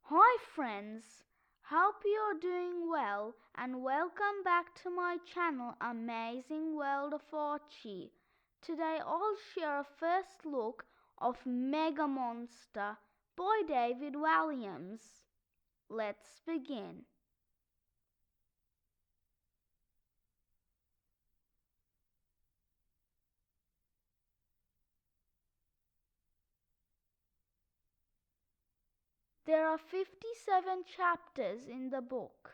Hi friends, hope you're doing well and welcome back to my channel Amazing World of Archie. Today I'll share a first look of Megamonster by David Walliams. Let's begin. There are 57 chapters in the book.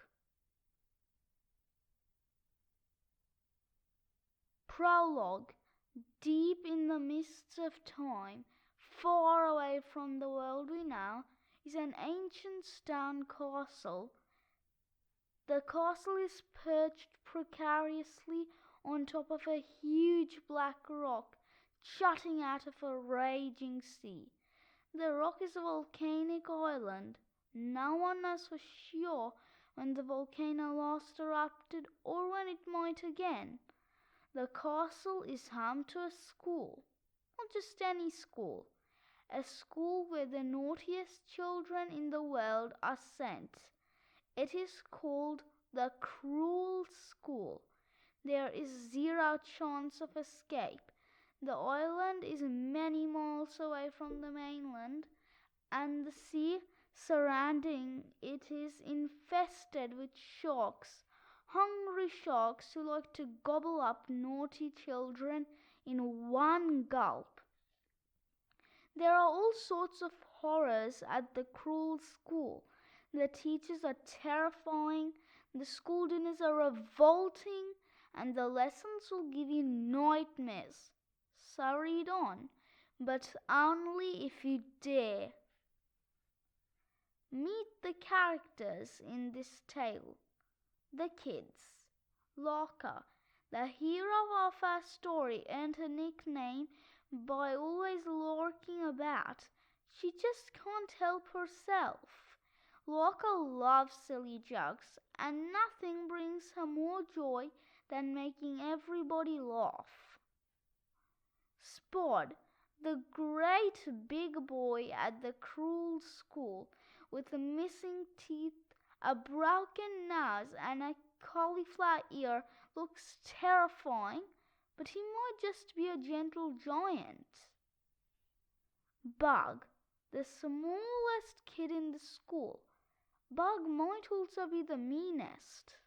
Prologue. Deep in the mists of time, far away from the world we know, is an ancient stone castle. The castle is perched precariously on top of a huge black rock jutting out of a raging sea. The rock is a volcanic island. No one knows for sure when the volcano last erupted or when it might again. The castle is home to a school. Not just any school. A school where the naughtiest children in the world are sent. It is called the Cruel School. There is zero chance of escape. The island is many miles away from the mainland, and the sea surrounding it is infested with sharks, hungry sharks who like to gobble up naughty children in one gulp. There are all sorts of horrors at the Cruel School. The teachers are terrifying, the school dinners are revolting, and the lessons will give you nightmares. So read on, but only if you dare. Meet the characters in this tale. The kids. Larker, the hero of our story, earned her nickname by always larking about. She just can't help herself. Larker loves silly jokes, and nothing brings her more joy than making everybody laugh. Spud, the great big boy at the Cruel School, with missing teeth, a broken nose, and a cauliflower ear, looks terrifying, but he might just be a gentle giant. Bug, the smallest kid in the school. Bug might also be the meanest.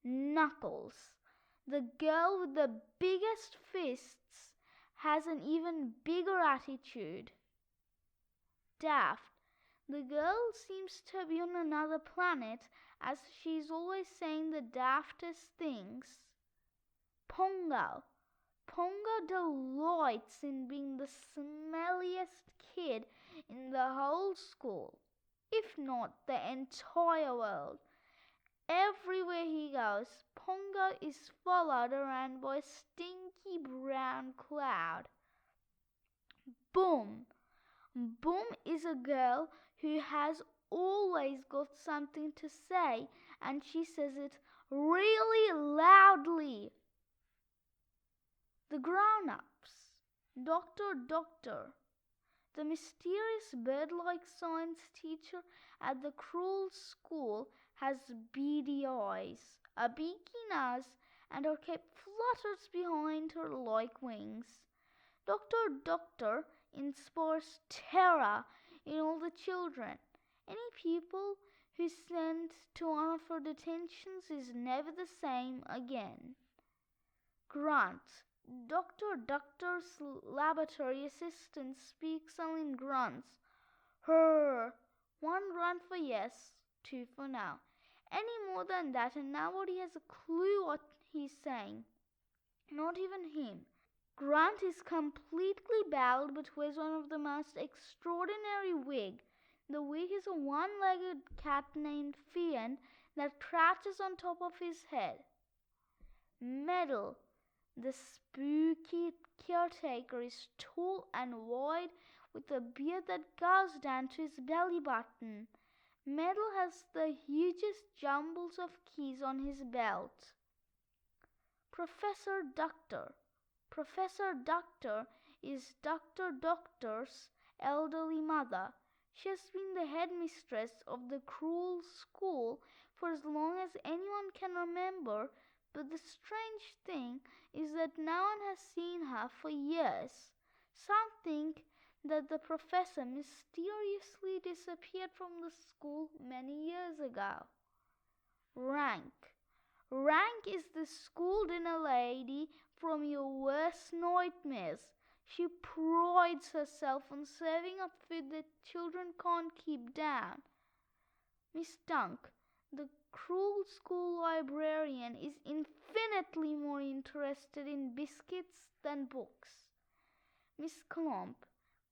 Knuckles, the girl with the biggest fists, has an even bigger attitude. Daft, the girl seems to be on another planet, as she's always saying the daftest things. Pongo, Pongo delights in being the smelliest kid in the whole school, if not the entire world. Everywhere he goes, Pongo is followed around by a stinky brown cloud. Boom! Boom is a girl who has always got something to say, and she says it really loudly. The grown-ups. Doctor Doktur, the mysterious bird-like science teacher at the Cruel School, has beady eyes, a beaky nose, and her cape flutters behind her like wings. Doctor Doktur inspires terror in all the children. Any pupil who's sent to one of her detentions is never the same again. Grunt. Doctor Doktur's laboratory assistant speaks only in grunts. Her. One grunt for yes, two for no. Any more than that and nobody has a clue what he's saying. Not even him. Grunt is completely bald but wears one of the most extraordinary wigs. The wig is a one-legged cat named Fian that crouches on top of his head. Metal. The spooky caretaker is tall and wide with a beard that goes down to his belly button. Metal has the hugest jumbles of keys on his belt. Professor Doktur. Professor Doktur is Doctor Doktur's elderly mother. She has been the headmistress of the cruel school for as long as anyone can remember, but the strange thing is that no one has seen her for years. Some think that the professor mysteriously disappeared from the school many years ago. Rank. Rank is the school dinner lady from your worst nightmares. She prides herself on serving up food that children can't keep down. Miss Dunk, the cruel school librarian, is infinitely more interested in biscuits than books. Miss Clump.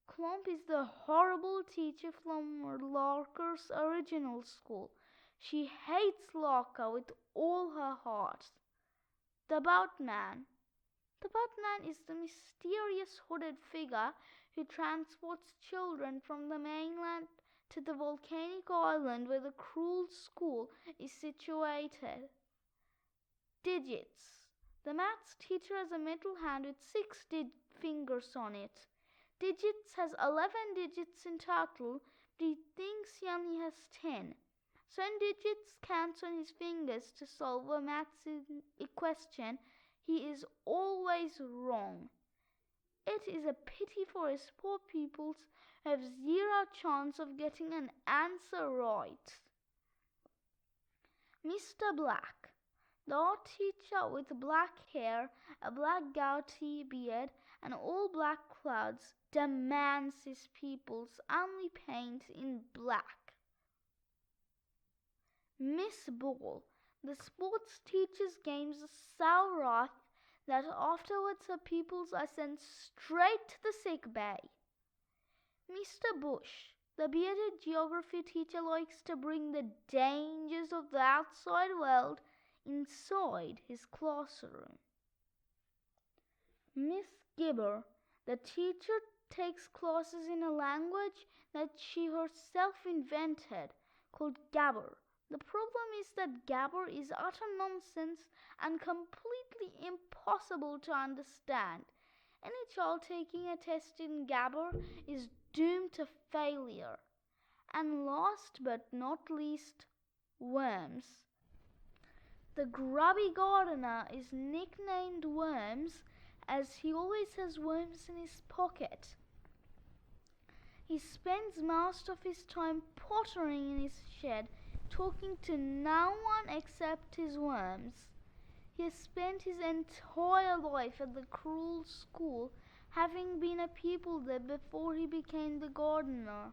Clump is the horrible teacher from Larker's original school. She hates Larker with all her heart. The Boatman. The Boatman is the mysterious hooded figure who transports children from the mainland to the volcanic island where the cruel school is situated. Digits. The maths teacher has a metal hand with 6 fingers on it. Digits has 11 digits in total, but he thinks he only has 10. So when Digits counts on his fingers to solve a maths equation, he is always wrong. It is a pity for his poor pupils who have zero chance of getting an answer right. Mr. Black. The art teacher with black hair, a black goatee beard, and all black clothes demands his pupils only paint in black. Miss Ball. The sports teacher's games are so rough that afterwards her pupils are sent straight to the sick bay. Mr. Bush. The bearded geography teacher likes to bring the dangers of the outside world inside his classroom. Miss Gibber. The teacher takes classes in a language that she herself invented, called Gabber. The problem is that Gabber is utter nonsense and completely impossible to understand. Any child taking a test in Gabber is doomed to failure. And last but not least, Worms. The grubby gardener is nicknamed Worms as he always has worms in his pocket. He spends most of his time pottering in his shed, talking to no one except his worms. He has spent his entire life at the cruel school, having been a pupil there before he became the gardener.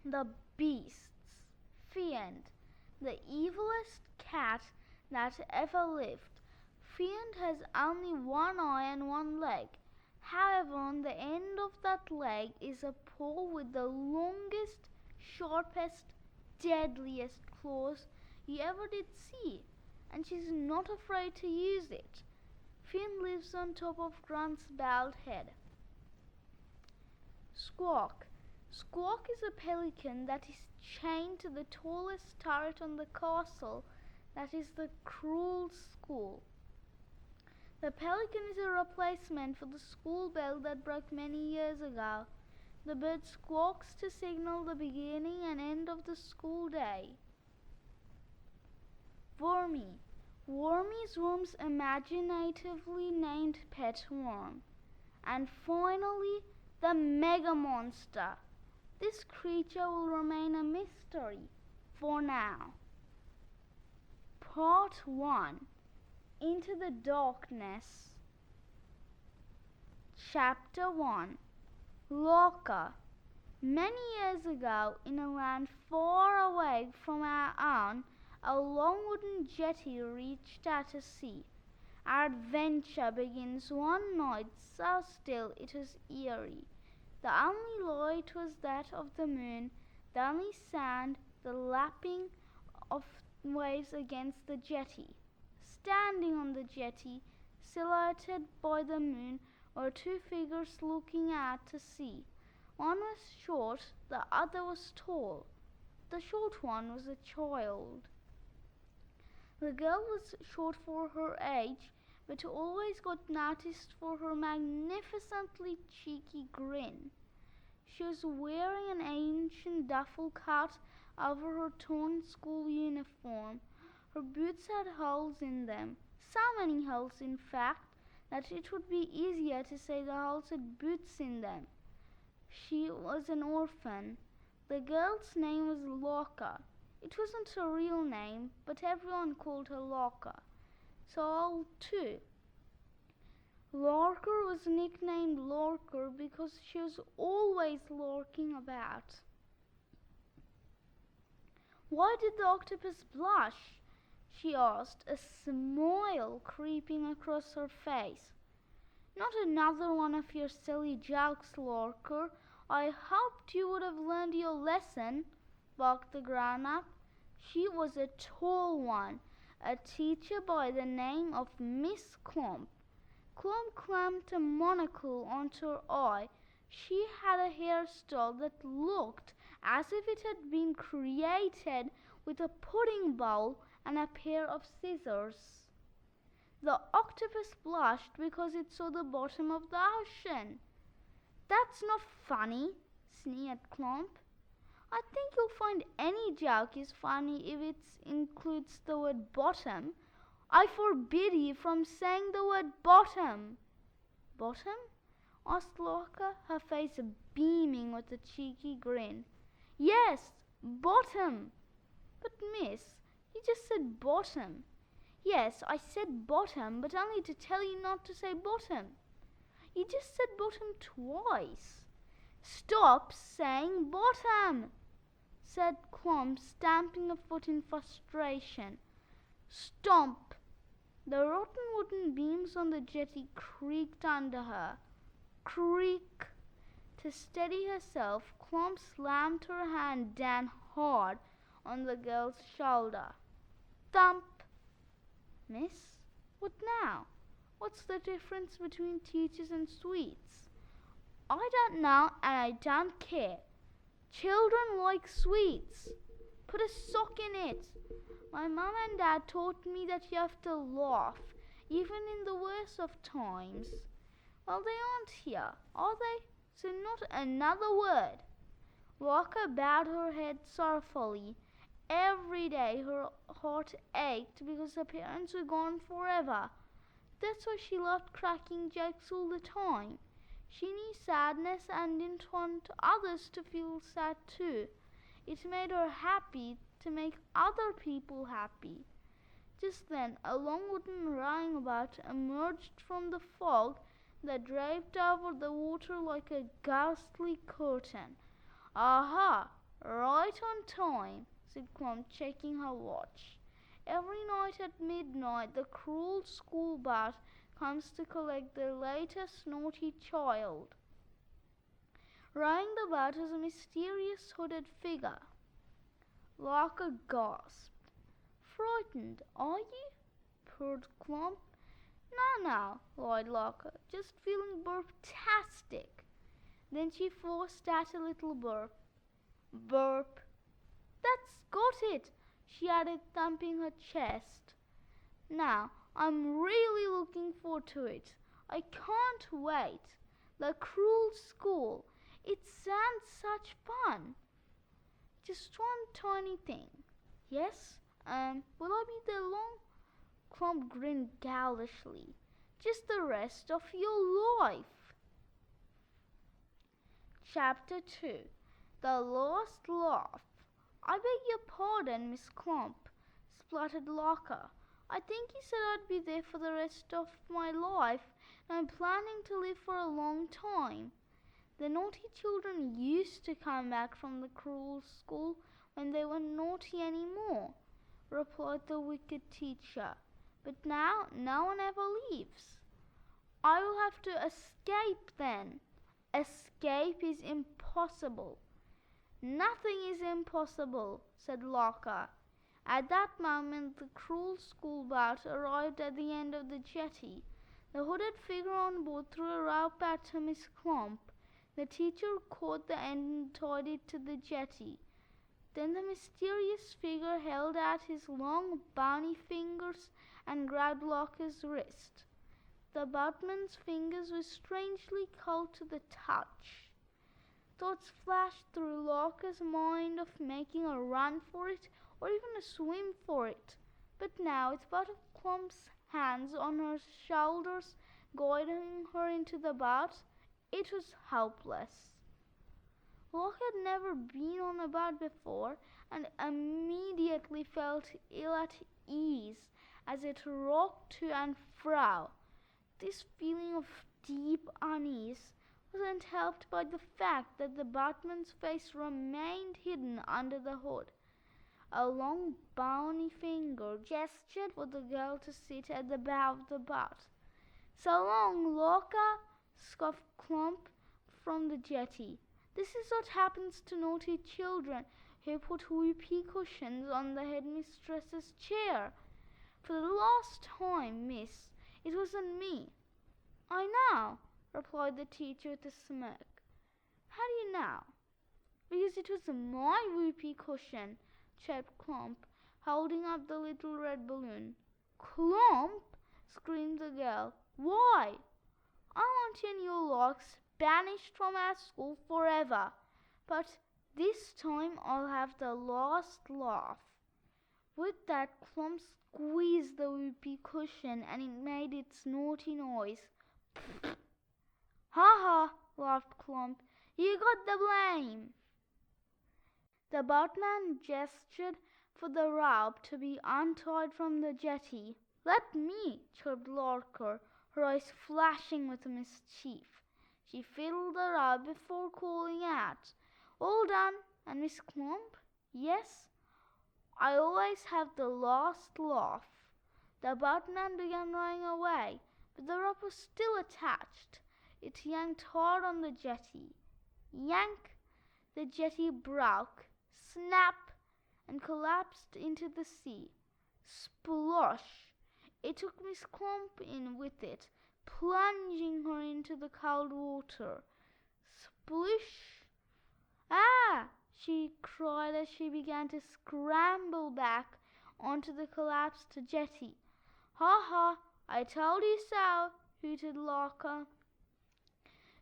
The Beasts. Fiend, the evilest cat that ever lived. Fiend has only one eye and one leg. However, on the end of that leg is a paw with the longest, sharpest, deadliest claws you ever did see, and she's not afraid to use it. Fiend lives on top of Grunt's bald head. Squawk. Squawk is a pelican that is chained to the tallest turret on the castle that is the cruel school. The pelican is a replacement for the school bell that broke many years ago. The bird squawks to signal the beginning and end of the school day. Wormy. Wormy is Worm's imaginatively named pet worm. And finally, the Megamonster. This creature will remain a mystery for now. Part 1. Into the Darkness. Chapter 1. Larker. Many years ago, in a land far away from our own, a long wooden jetty reached out to sea. Our adventure begins one night so still it was eerie. The only light was that of the moon, the only sound the lapping of waves against the jetty. Standing on the jetty, silhouetted by the moon, were 2 figures looking out to sea. One was short, the other was tall. The short one was a child. The girl was short for her age, but always got noticed for her magnificently cheeky grin. She was wearing an ancient duffel coat over her torn school uniform. Her boots had holes in them, so many holes in fact, that it would be easier to say the holes had boots in them. She was an orphan. The girl's name was Larker. It wasn't her real name, but everyone called her Larker. So I'll too. Larker was nicknamed Larker because she was always larking about. Why did the octopus blush? She asked, a smile creeping across her face. Not another one of your silly jokes, Larker. I hoped you would have learned your lesson, barked the grown-up. She was a tall one, a teacher by the name of Miss Clunk. Clunk clamped a monocle onto her eye. She had a hairstyle that looked as if it had been created with a pudding bowl and a pair of scissors. The octopus blushed because it saw the bottom of the ocean. That's not funny, sneered Clunk. I think you'll find any joke is funny if it includes the word bottom. I forbid you from saying the word bottom. Bottom? Asked Larker, her face beaming with a cheeky grin. Yes, bottom. But miss, you just said bottom. Yes, I said bottom, but only to tell you not to say bottom. You just said bottom twice. Stop saying bottom, said Clunk, stamping a foot in frustration. Stomp! The rotten wooden beams on the jetty creaked under her. Creak! To steady herself, Clunk slammed her hand down hard on the girl's shoulder. Thump! Miss, what now? What's the difference between teachers and sweets? I don't know and I don't care. Children like sweets. Put a sock in it. My mum and dad taught me that you have to laugh, even in the worst of times. Well, they aren't here, are they? So not another word. Larker bowed her head sorrowfully. Every day her heart ached because her parents were gone forever. That's why she loved cracking jokes all the time. She knew sadness and didn't want others to feel sad too. It made her happy to make other people happy. Just then a long wooden rowing boat emerged from the fog that draped over the water like a ghostly curtain. Aha! Right on time, said Clunk, checking her watch. Every night at midnight the cruel school boat comes to collect the latest naughty child. Rowing the boat was a mysterious hooded figure. Larker gasped. Frightened, are you? Purred Clunk. No, lied Larker, just feeling burptastic. Then she forced out a little burp. Burp. That's got it, she added, thumping her chest. Now, I'm really looking forward to it. I can't wait. The cruel school. It sounds such fun. Just one tiny thing. Yes? Will I be there long? Clunk grinned ghoulishly. Just the rest of your life. Chapter 2. The Lost Laugh. I beg your pardon, Miss Clunk, spluttered Larker. I think you said I'd be there for the rest of my life, and I'm planning to live for a long time. The naughty children used to come back from the cruel school when they weren't naughty anymore, replied the wicked teacher. But now no one ever leaves. I will have to escape then. Escape is impossible. Nothing is impossible, said Larker. At that moment the cruel school boat arrived at the end of the jetty. The hooded figure on board threw a rope at Miss Clunk. The teacher caught the end and tied it to the jetty. Then the mysterious figure held out his long bony fingers and grabbed Larker's wrist. The boatman's fingers were strangely cold to the touch. Thoughts flashed through Larker's mind of making a run for it or even a swim for it. But now, with part of Clump's hands on her shoulders, guiding her into the boat, it was helpless. Larker had never been on a boat before and immediately felt ill at ease as it rocked to and fro. This feeling of deep unease wasn't helped by the fact that the boatman's face remained hidden under the hood. A long bony finger gestured for the girl to sit at the bow of the boat. "So long, Larker," scoffed Clump from the jetty. This is what happens to naughty children who put whoopee cushions on the headmistress's chair. "For the last time, miss, it wasn't me." "I know," replied the teacher with a smirk. "How do you know?" "Because it was my whoopee cushion," chirped Clump, holding up the little red balloon. "Clump!" screamed the girl. "Why?" "I want you and your larks banished from our school forever. But this time I'll have the last laugh." With that, Clump squeezed the whoopee cushion and it made its naughty noise. "Ha ha!" laughed Clump. "You got the blame." The boatman gestured for the rope to be untied from the jetty. "Let me," chirped Larker, her eyes flashing with mischief. She fiddled the rope before calling out, "All done, and Miss Clump?" "Yes, I always have the last laugh." The boatman began rowing away, but the rope was still attached. It yanked hard on the jetty. Yank! The jetty broke, snap, and collapsed into the sea. Splosh! It took Miss Clump in with it, plunging her into the cold water. Splish! "Ah!" she cried as she began to scramble back onto the collapsed jetty. "Ha ha! I told you so!" hooted Larker.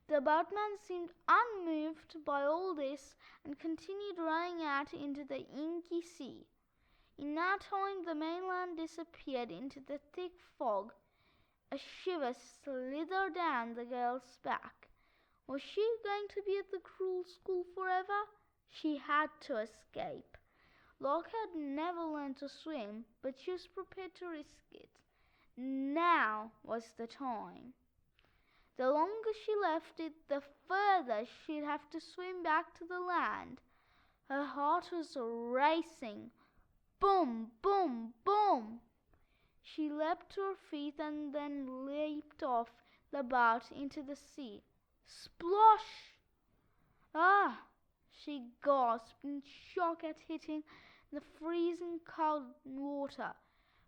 The boatman seemed unmoved by all this and continued rowing out into the inky sea. In no time the mainland disappeared into the thick fog. A shiver slithered down the girl's back. Was she going to be at the cruel school forever? She had to escape. Larker had never learned to swim, but she was prepared to risk it. Now was the time. The longer she left it, the further she'd have to swim back to the land. Her heart was racing. Boom, boom, boom! She leapt to her feet and then leaped off the boat into the sea. Splosh! "Ah!" she gasped in shock at hitting the freezing cold water.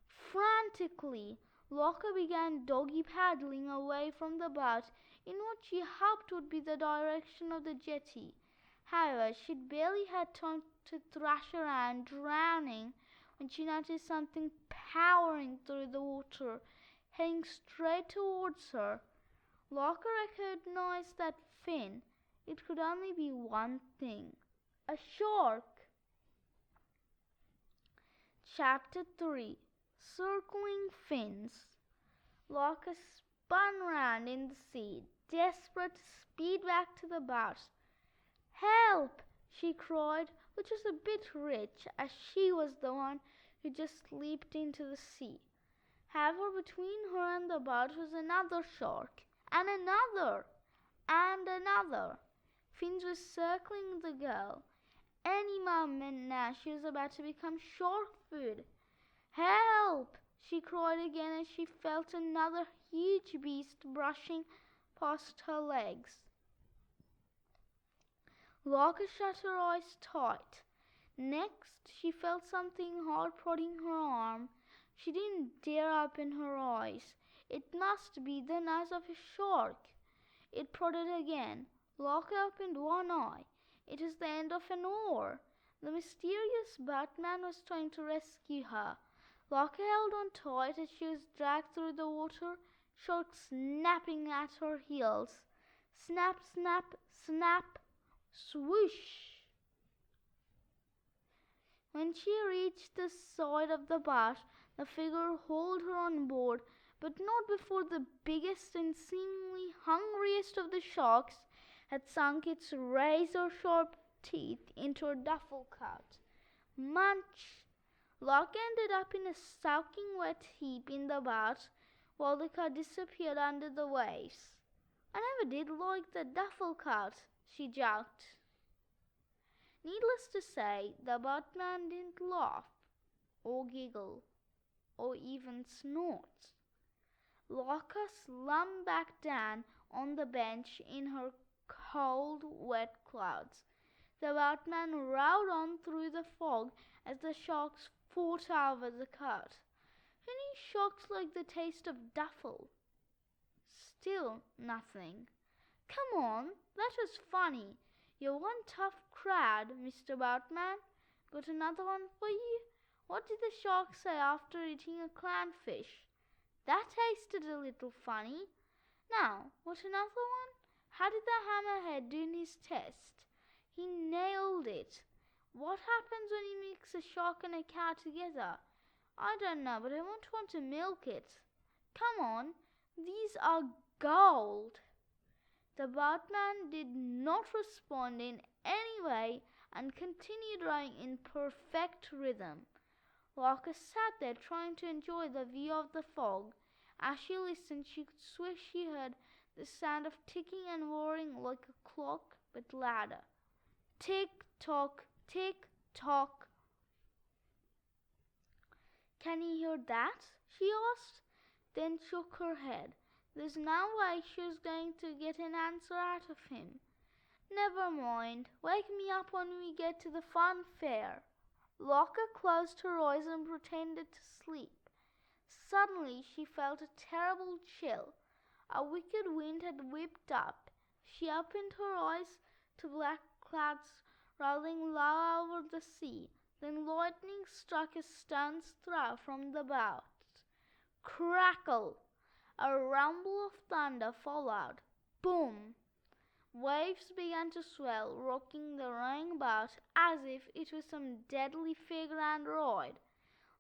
Frantically, Larker began doggy paddling away from the boat in what she hoped would be the direction of the jetty. However, she'd barely had time to thrash around, drowning, when she noticed something powering through the water, heading straight towards her. Larker recognized that fin. It could only be one thing: a shark. Chapter 3: Circling Fins. Larker spun round in the sea, desperate to speed back to the boat. "Help!" she cried, which was a bit rich, as she was the one who just leaped into the sea. However, between her and the boat was another shark, and another, and another. Fins were circling the girl. Any moment now she was about to become shark food. "Help!" she cried again as she felt another huge beast brushing past her legs. Larker shut her eyes tight. Next, she felt something hard prodding her arm. She didn't dare open her eyes. It must be the nose of a shark. It prodded again. Larker opened one eye. It was the end of an oar. The mysterious boatman was trying to rescue her. Larker held on tight as she was dragged through the water, shark snapping at her heels. Snap, snap, snap. Swoosh! When she reached the side of the boat, the figure hauled her on board, but not before the biggest and seemingly hungriest of the sharks had sunk its razor-sharp teeth into her duffel coat. Munch! Larker ended up in a soaking wet heap in the boat, while the car disappeared under the waves. "I never did like the duffel coat," she joked. Needless to say, the boatman didn't laugh, or giggle, or even snort. Larker slumped back down on the bench in her cold, wet clothes. The boatman rowed on through the fog as the sharks fought over the coat. Who knew sharks like the taste of duffel? Still nothing. "Come on, that was funny. You're one tough crowd, Mr. Boatman. Got another one for you? What did the shark say after eating a clownfish? That tasted a little funny. Now, what another one? How did the hammerhead do in his test? He nailed it. What happens when you mix a shark and a cow together? I don't know, but I won't want to milk it. Come on, these are gold." The boatman did not respond in any way and continued rowing in perfect rhythm. Larker sat there trying to enjoy the view of the fog. As she listened, she could swear she heard the sound of ticking and whirring like a clock, but louder. Tick-tock, tick-tock. "Can you hear that?" she asked, then shook her head. There's no way she was going to get an answer out of him. "Never mind. Wake me up when we get to the fun fair." Larker closed her eyes and pretended to sleep. Suddenly she felt a terrible chill. A wicked wind had whipped up. She opened her eyes to black clouds rolling low over the sea. Then lightning struck a stone's throw from the boat. Crackle! A rumble of thunder followed. Boom! Waves began to swell, rocking the rowing boat as if it was some deadly fairground ride.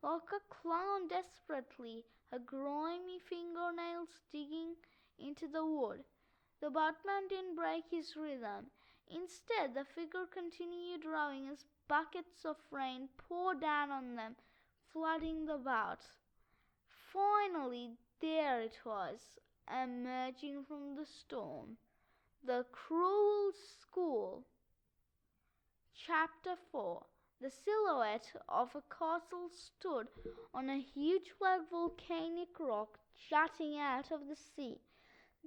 Larker clung on desperately, her grimy fingernails digging into the wood. The boatman didn't break his rhythm. Instead, the figure continued rowing as buckets of rain poured down on them, flooding the boat. Finally, there it was, emerging from the storm. The Cruel School. Chapter 4. The silhouette of a castle stood on a huge flat volcanic rock jutting out of the sea.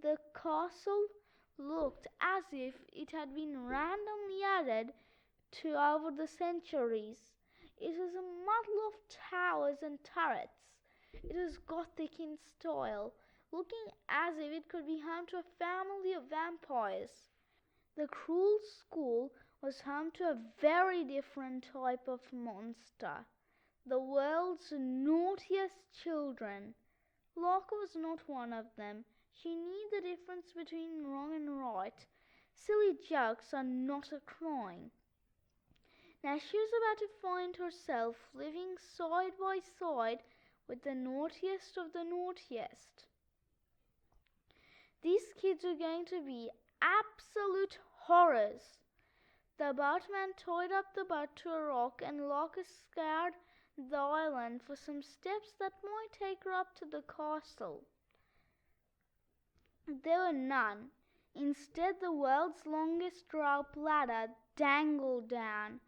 The castle looked as if it had been randomly added to over the centuries. It was a muddle of towers and turrets. It was Gothic in style, looking as if it could be home to a family of vampires. The Cruel School was home to a very different type of monster, the world's naughtiest children. Larker was not one of them. She knew the difference between wrong and right. Silly jokes are not a crime. Now she was about to find herself living side by side with the naughtiest of the naughtiest. These kids are going to be absolute horrors. The boatman tied up the boat to a rock, and Larker scoured the island for some steps that might take her up to the castle. There were none. Instead, the world's longest rope ladder dangled down.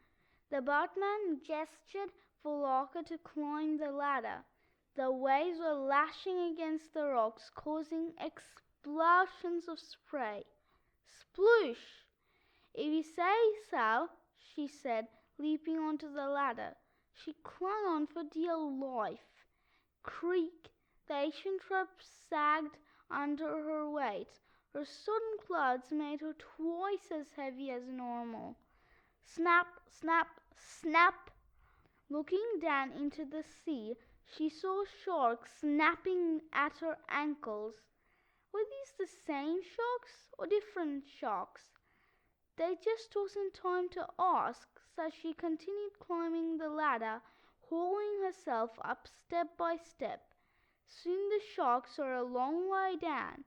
The boatman gestured for Larker to climb the ladder. The waves were lashing against the rocks, causing explosions of spray. Sploosh! "If you say so," she said, leaping onto the ladder. She clung on for dear life. Creak! The ancient rope sagged under her weight. Her sodden clothes made her twice as heavy as normal. Snap, snap, snap! Looking down into the sea, she saw sharks snapping at her ankles. Were these the same sharks or different sharks? There just wasn't time to ask, so she continued climbing the ladder, hauling herself up step by step. Soon the sharks were a long way down.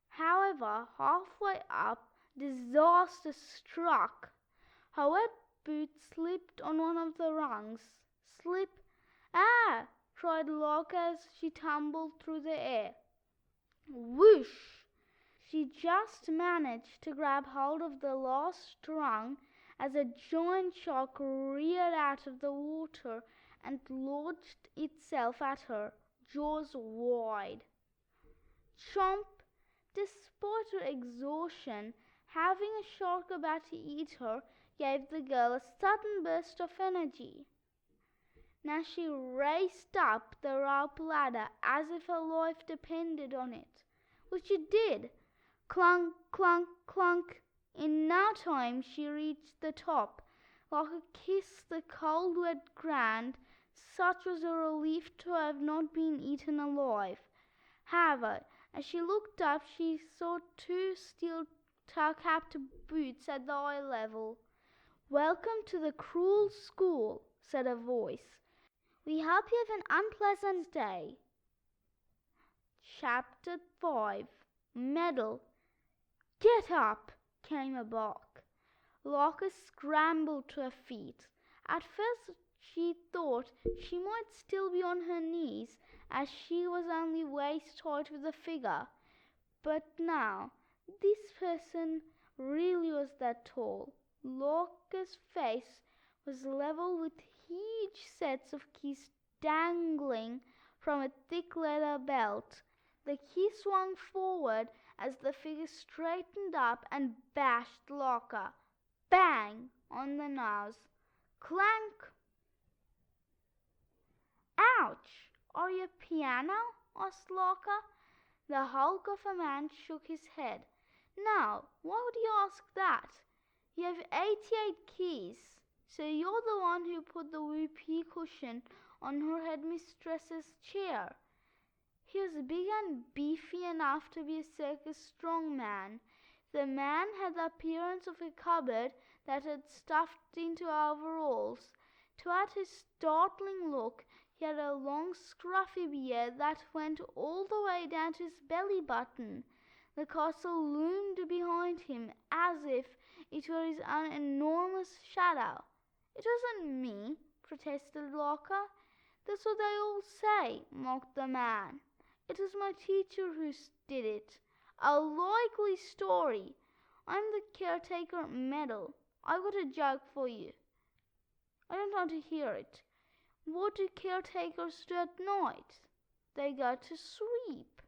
However, halfway up, disaster struck. Her wet boot slipped on one of the rungs. Slip! Ah! Cried Larker as she tumbled through the air. Whoosh! She just managed to grab hold of the last rung as a giant shark reared out of the water and launched itself at her, jaws wide. Chomp! Despite her exhaustion, having a shark about to eat her gave the girl a sudden burst of energy. Now she raced up the rope ladder as if her life depended on it, which it did. Clunk, clunk, clunk. In no time she reached the top. Larker kissed the cold wet ground. Such was her relief to have not been eaten alive. However, as she looked up, she saw two steel-capped boots at the eye level. "Welcome to the cruel school," said a voice. "We hope you have an unpleasant day." Chapter 5. Medal. "Get up!" came a bark. Larker scrambled to her feet. At first she thought she might still be on her knees, as she was only waist height with the figure. But now, this person really was that tall. Larker's face was level with huge sets of keys dangling from a thick leather belt. The key swung forward as the figure straightened up and bashed Larker, bang, on the nose. Clank! "Ouch! Are you a piano?" asked Larker. The hulk of a man shook his head. "No, why would you ask that? You have 88 keys, so you're the one who put the whoopee cushion on her headmistress's chair." He was big and beefy enough to be a circus strongman. The man had the appearance of a cupboard that had stuffed into overalls. To add his startling look, he had a long scruffy beard that went all the way down to his belly button. The castle loomed behind him as if it were his own enormous shadow. "It wasn't me," protested Larker. "That's what they all say," mocked the man. "It was my teacher who did it." "A likely story. I'm the caretaker Medal. I've got a joke for you." "I don't want to hear it." "What do caretakers do at night?" "They go to sleep."